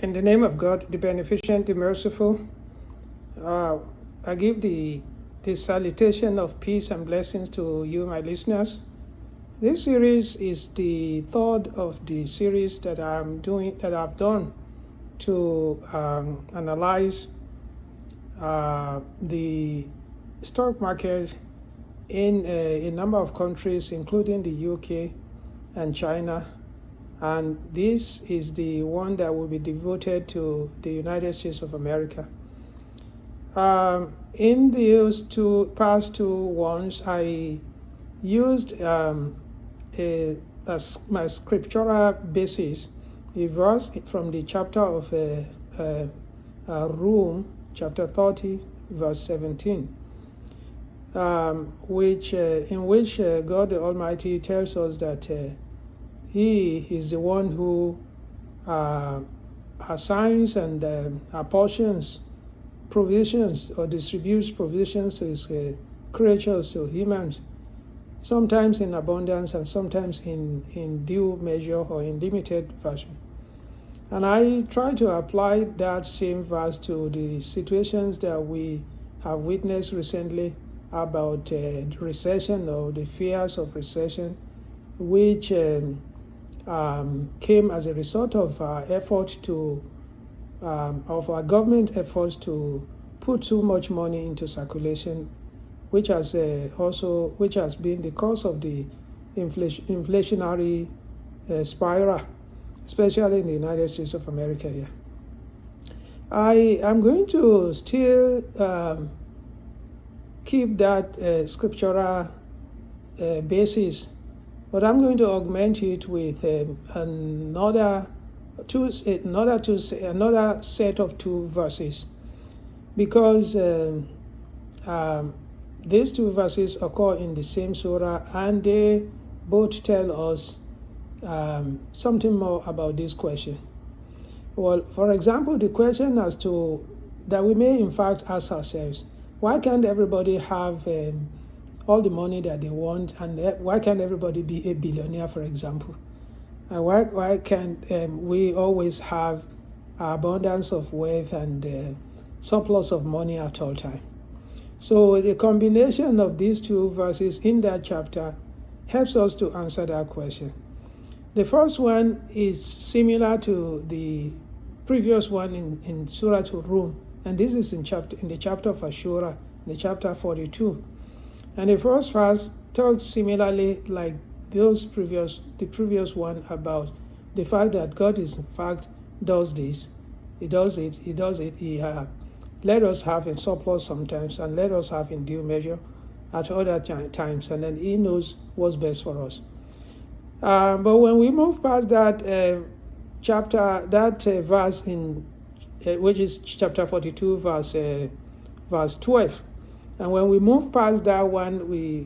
In the name of God, the beneficent, the merciful, I give the salutation of peace and blessings to you, my listeners. This series is the third of the series that I've done to analyze the stock market in a number of countries, including the UK and China. And this is the one that will be devoted to the United States of America. In those past two ones, I used my scriptural basis, a verse from the chapter of Rome, chapter 30, verse 17, in which God the Almighty tells us that He is the one who assigns and apportions provisions or distributes provisions to His creatures, to humans, sometimes in abundance and sometimes in due measure or in limited fashion. And I try to apply that same verse to the situations that we have witnessed recently about recession or the fears of recession, which came as a result of our effort of our government efforts to put too much money into circulation, which has been the cause of the inflationary spiral, especially in the United States of America here. I am going to still keep that scriptural basis, but I'm going to augment it with another set of two verses, because these two verses occur in the same surah, and they both tell us something more about this question. Well, for example, the question that we may in fact ask ourselves: why can't everybody have all the money that they want, and why can't everybody be a billionaire, for example? Why can't we always have abundance of wealth and surplus of money at all times? So the combination of these two verses in that chapter helps us to answer that question. The first one is similar to the previous one in Surah Rum, and this is in the chapter of Ashura, the chapter 42. And the first verse talks similarly like the previous one, about the fact that God is in fact does this. He does it. He let us have in surplus sometimes, and let us have in due measure at other times, and then He knows what's best for us. But when we move past that verse in which is chapter 42, verse 12, and when we move past that one, we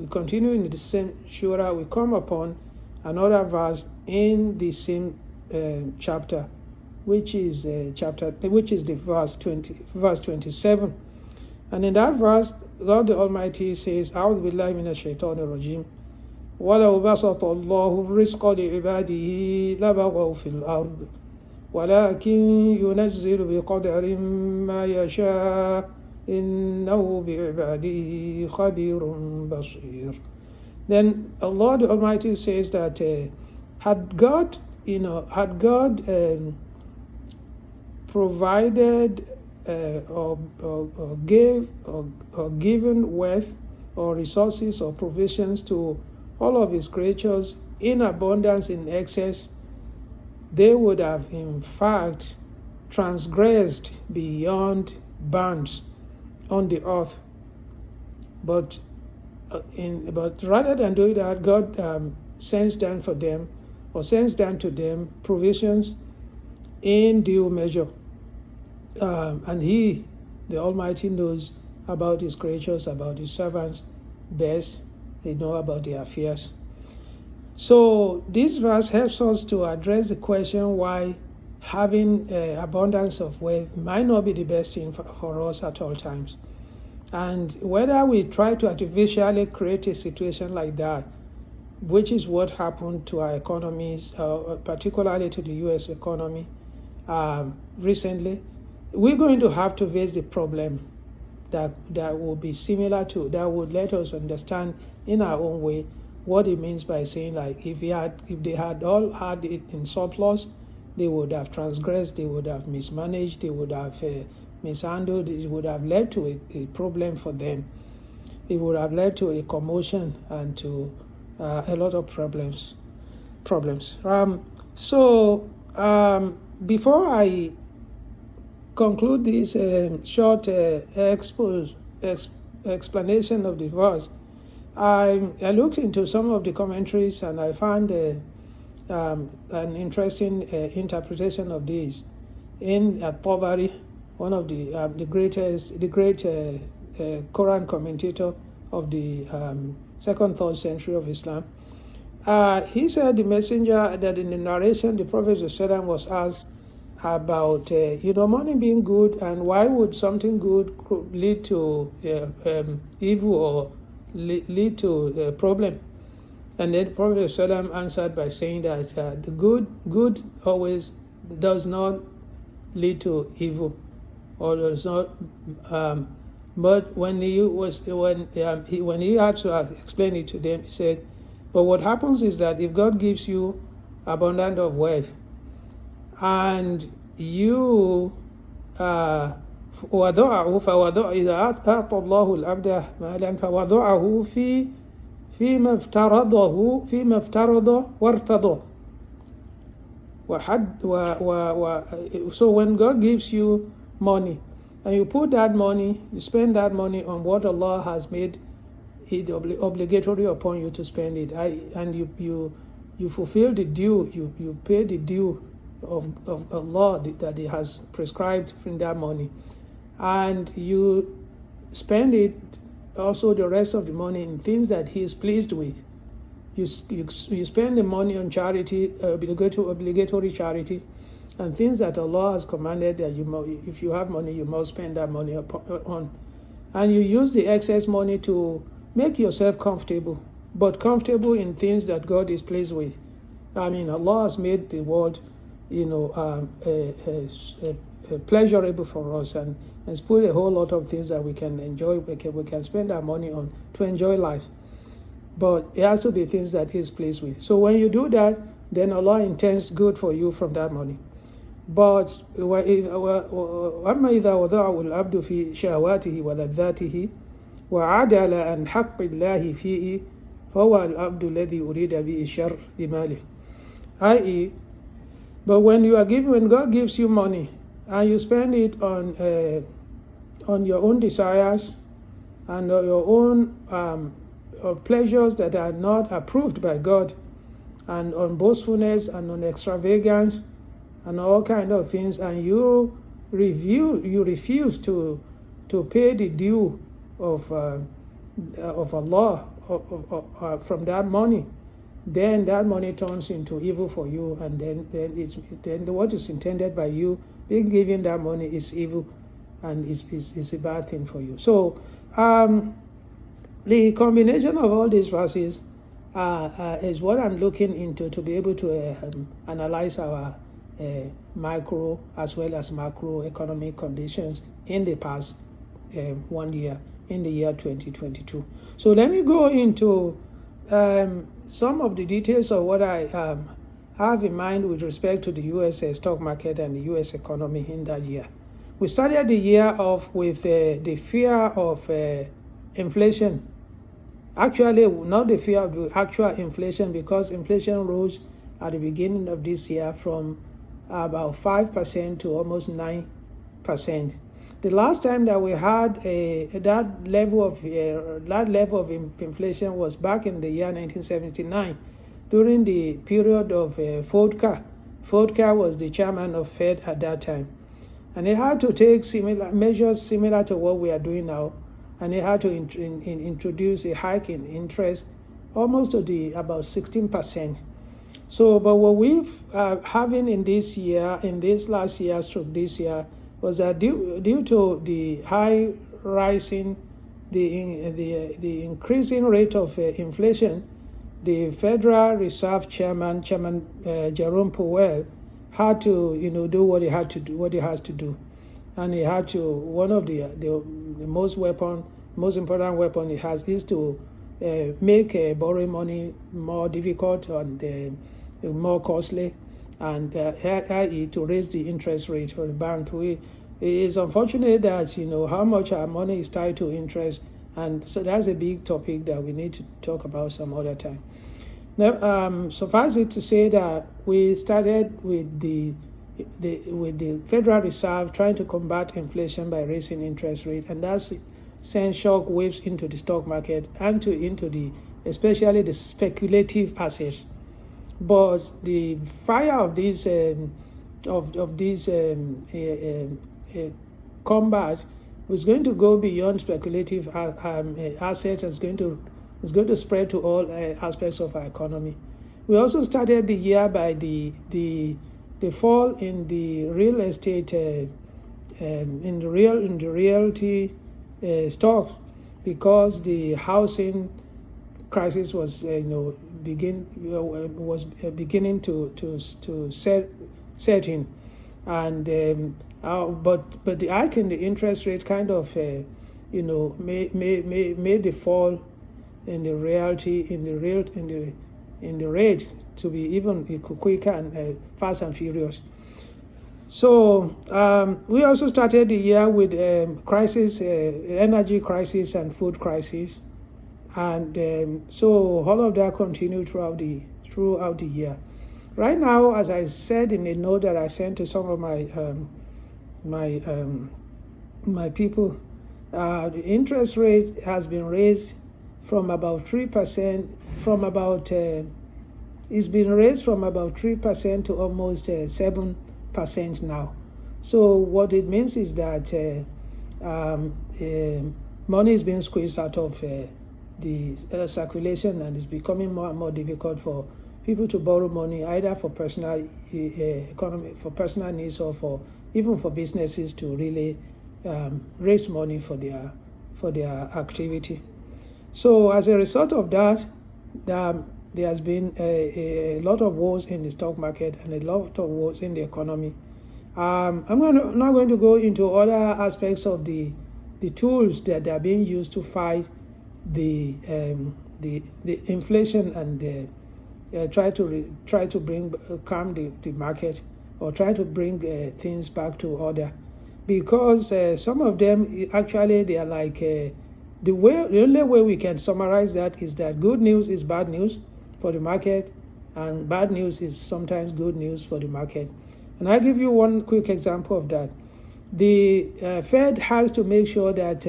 continue in the same surah, we come upon another verse in the same chapter, which is the verse 27. And in that verse, God the Almighty says, "A'udhu billahi minash shaitanir rajim. وَلَوْ بَسَطَ اللَّهُ الرِّزْقَ لِعِبَادِهِ لَبَغَوْا فِي الْأَرْضِ وَلَكِنْ يُنَزِّلُ بِقَدْرٍ مَا يَشَاءُ إِنَّهُ بِعِبَادِهِ خَبِيرٌ بَصِيرٌ." Then Allah the Almighty says that had God provided or given wealth or resources or provisions to all of His creatures in abundance, in excess, they would have in fact transgressed beyond bounds on the earth. But rather than doing that, God sends down to them provisions in due measure. And He, the Almighty, knows about His creatures, about His servants best. He knows about their affairs. So this verse helps us to address the question why having abundance of wealth might not be the best thing for us at all times. And whether we try to artificially create a situation like that, which is what happened to our economies, particularly to the U.S. economy, recently, we're going to have to face the problem that will be similar to, that would let us understand in our own way what it means by saying, like, if they had all had it in surplus, they would have transgressed, they would have mismanaged, they would have mishandled. It would have led to a problem for them. It would have led to a commotion and to a lot of problems. So before I conclude this short explanation of the verse, I looked into some of the commentaries and I found an interesting interpretation of this in Tabari, one of the great Quran commentator of the 2nd, 3rd century of Islam. He said the messenger, that in the narration the Prophet was asked about money being good, and why would something good lead to evil or lead to a problem. And then the Prophet answered by saying that the good always does not lead to evil, or does not. But when he had to explain it to them, he said, but what happens is that if God gives you abundance of wealth, and you وضعه إذا أعطى الله العبد مالا فوضعه فيما افترض وارتضى. So when God gives you money, and you put that money, you spend that money on what Allah has made it obligatory upon you to spend it, and you fulfill the due, you pay the due of Allah that He has prescribed from that money, and you spend it also, the rest of the money, in things that He is pleased with. You spend the money on charity, obligatory charity, and things that Allah has commanded that if you have money, you must spend that money on. And you use the excess money to make yourself comfortable, but comfortable in things that God is pleased with. I mean, Allah has made the world, pleasurable for us, and has put a whole lot of things that we can enjoy, we can spend our money on to enjoy life. But it has to be things that He is pleased with. So when you do that, then Allah intends good for you from that money. But أما إذا وضعه العبد في شهواته ولذاته وعدل عن حق الله فيه فهو العبد الذي أريد به الشر بماله. i.e., but when God gives you money and you spend it on your own desires and your own pleasures that are not approved by God, and on boastfulness and on extravagance and all kind of things, and you refuse to pay the due of Allah from that money, then that money turns into evil for you, and then what is intended by you being given that money is evil, and is a bad thing for you. So the combination of all these verses is what I'm looking into to be able to analyze our micro as well as macro economic conditions in the past 1 year, in the year 2022. So let me go into some of the details of what I have in mind with respect to the U.S. stock market and the U.S. economy in that year. We started the year off with the fear of inflation. Actually, not the fear of the actual inflation, because inflation rose at the beginning of this year from about 5% to almost 9%. The last time that we had that level of inflation was back in the year 1979, during the period of Volcker. Volcker was the chairman of Fed at that time, and he had to take measures similar to what we are doing now, and he had to introduce a hike in interest almost to about 16%. So, but what we've having in this last year stroke this year, was that due to the high rising, the increasing rate of inflation, the Federal Reserve Chairman Jerome Powell had to, do what he had to do, what he has to do, and he had to. One of the most important weapon he has is to make borrowing money more difficult and more costly, and i.e. to raise the interest rate for the bank. It is unfortunate that how much our money is tied to interest, and so that's a big topic that we need to talk about some other time. Now, suffice it to say that we started with the Federal Reserve trying to combat inflation by raising interest rate, and that's sent shock waves into the stock market and into especially the speculative assets. But the fire of this combat was going to go beyond speculative assets. It's going to spread to all aspects of our economy. We also started the year by the fall in the real estate in the realty stocks, because the housing crisis was beginning to set in, and but the hike in the interest rate kind of made the fall in the rate to be even quicker and fast and furious. So we also started the year with crisis, energy crisis and food crisis, and so all of that continued throughout the year. Right now, as I said in a note that I sent to some of my people, the interest rate has been raised from about 3%, it's been raised from about 3% to almost 7% now. So what it means is that money is being squeezed out of the circulation, and it's becoming more and more difficult for people to borrow money, either for personal economy, for personal needs, or even for businesses to really raise money for their activity. So as a result of that, there has been a lot of woes in the stock market and a lot of woes in the economy. I'm not going to go into other aspects of the tools that are being used to fight the inflation and try to calm the market, or try to bring things back to order, because some of them actually they are like the only way we can summarize that is that good news is bad news for the market, and bad news is sometimes good news for the market. And I'll give you one quick example of that. The Fed has to make sure that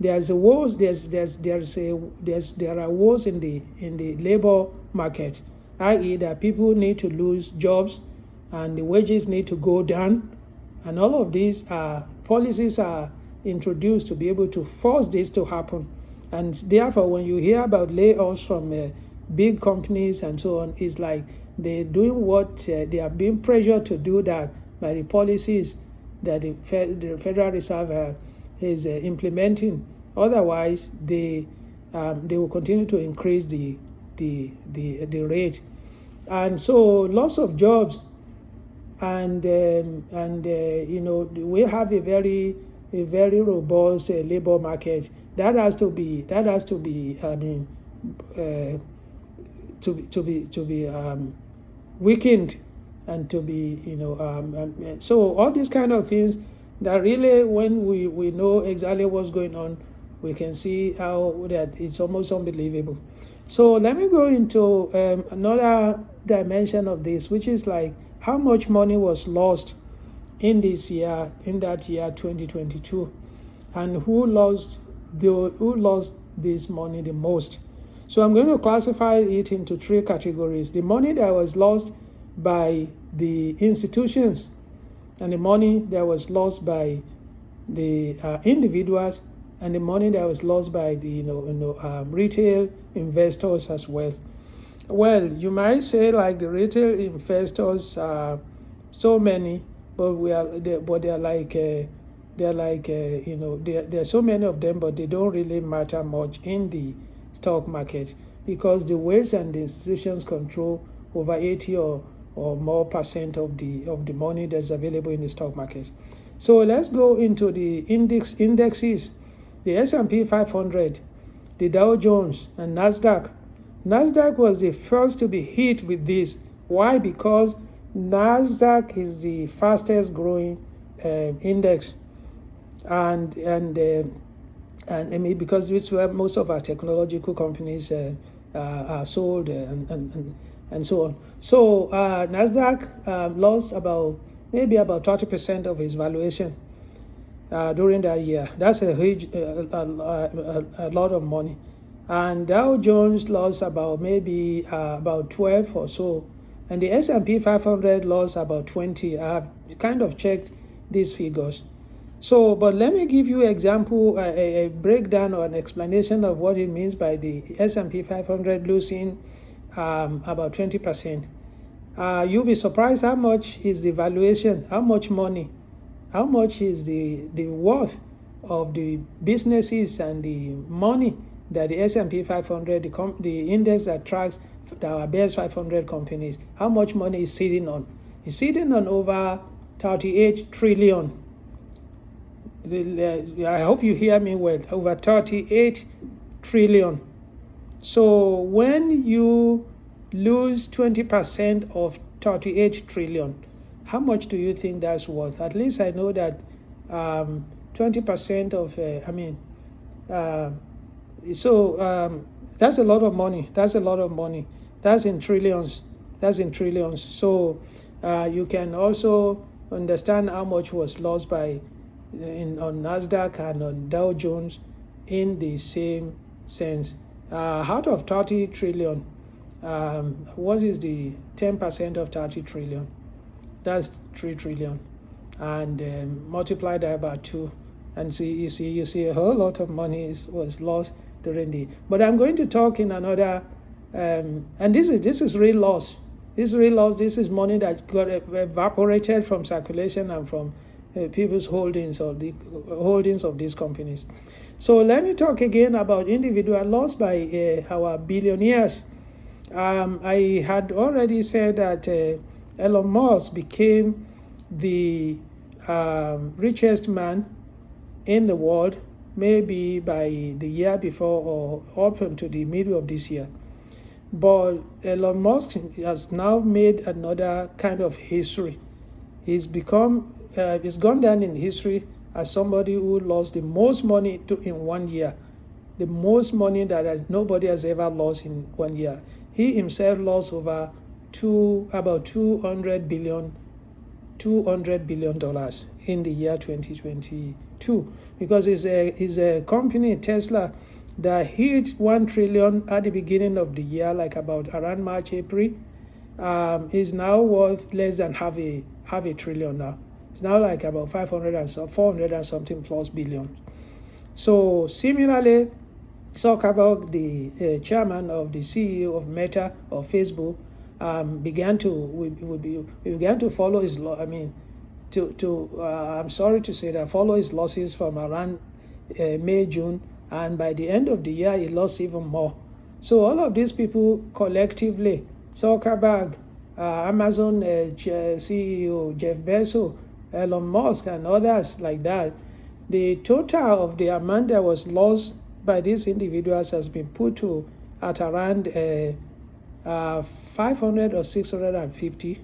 there are wars in the labor market, i.e. that people need to lose jobs and the wages need to go down, and all of these policies are introduced to be able to force this to happen. And therefore, when you hear about layoffs from big companies and so on, it's like they're doing what they are being pressured to do that by the policies that the Federal Reserve is implementing. Otherwise, they will continue to increase the rate, and so loss of jobs, and we have a very robust labor market that has to be weakened, and to be so all these kind of things that really, when we know exactly what's going on, we can see how that it's almost unbelievable. So let me go into another dimension of this, which is like how much money was lost in that year 2022, and who lost this money the most. So I'm going to classify it into three categories: the money that was lost by the institutions, and the money that was lost by the individuals, and the money that was lost by the retail investors as well. Well, you might say like the retail investors are so many, but there are so many of them, but they don't really matter much in the stock market, because the weights and the institutions control over 80 or or more percent of the money that's available in the stock market. So let's go into the indexes. The S&P 500, the Dow Jones, and Nasdaq. Nasdaq was the first to be hit with this. Why? Because Nasdaq is the fastest growing index, and I mean, because this is where most of our technological companies are sold and so on. So Nasdaq lost maybe about 30% of its valuation during that year. That's a huge, a lot of money. And Dow Jones lost maybe about 12 or so, and the S&P 500 lost about 20. I have kind of checked these figures. So, but let me give you example, a breakdown or an explanation of what it means by the S&P 500 losing about 20%. You'll be surprised how much is the valuation, how much money, how much is the worth of the businesses and the money that the S&P 500, the index that tracks our best 500 companies, how much money is sitting on? It's sitting on over 38 trillion. I hope you hear me well, over 38 trillion. So when you lose 20% of 38 trillion, how much do you think that's worth? At least I know that 20% of, that's a lot of money. That's a lot of money. That's in trillions. So you can also understand how much was lost on Nasdaq and on Dow Jones in the same sense. Out of 30 trillion, what is the 10% of 30 trillion? That's 3 trillion, and multiply that by 2, and so you see a whole lot of money was lost during the. But I'm going to talk in another, and this is real loss. This is real loss. This is money that got evaporated from circulation and from people's holdings of these companies. So let me talk again about individual loss by our billionaires. I had already said that Elon Musk became the richest man in the world, maybe by the year before or up until the middle of this year. But Elon Musk has now made another kind of history. He's gone down in history as somebody who lost the most money in 1 year, the most money that nobody has ever lost in 1 year. He himself lost about $200 billion in the year 2022, because it's a company, Tesla, that hit 1 trillion at the beginning of the year, like about around March, April, is now worth less than half a trillion now. It's now like about 400 and something plus billion. So similarly, Zuckerberg, the chairman of the CEO of Meta or Facebook, began to follow his law. I'm sorry to say that, follow his losses from around May, June, and by the end of the year, he lost even more. So all of these people collectively, Zuckerberg, Amazon CEO Jeff Bezos, Elon Musk, and others like that, the total of the amount that was lost by these individuals has been put to at around 500 or 650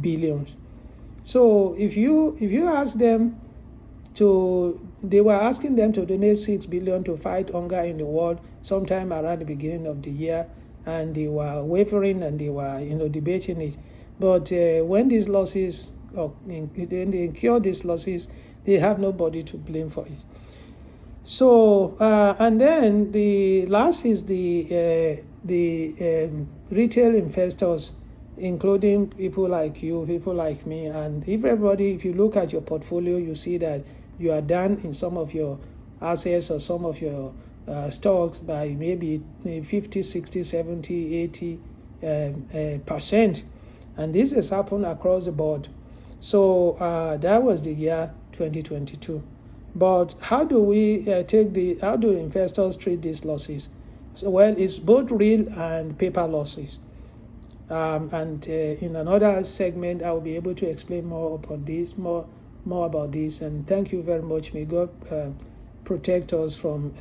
billions. So if you ask them they were asking them to donate 6 billion to fight hunger in the world sometime around the beginning of the year, and they were wavering and they were debating it. But when these losses, when they incur these losses, they have nobody to blame for it. So and then the last is the retail investors, including people like you, people like me, and everybody. If you look at your portfolio, you see that you are down in some of your assets or some of your stocks by maybe 50, 60, 70, 80%. And this has happened across the board. So that was the year 2022. But how do we how do investors treat these losses? So, well, it's both real and paper losses. And in another segment, I will be able to explain more about this, more about this. And thank you very much. May God protect us from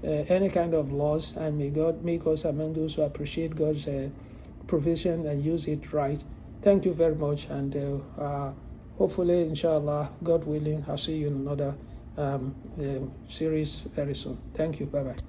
any kind of loss, and may God make us among those who appreciate God's provision and use it right. Thank you very much, and hopefully, inshallah, God willing, I'll see you in another series very soon. Thank you. Bye-bye.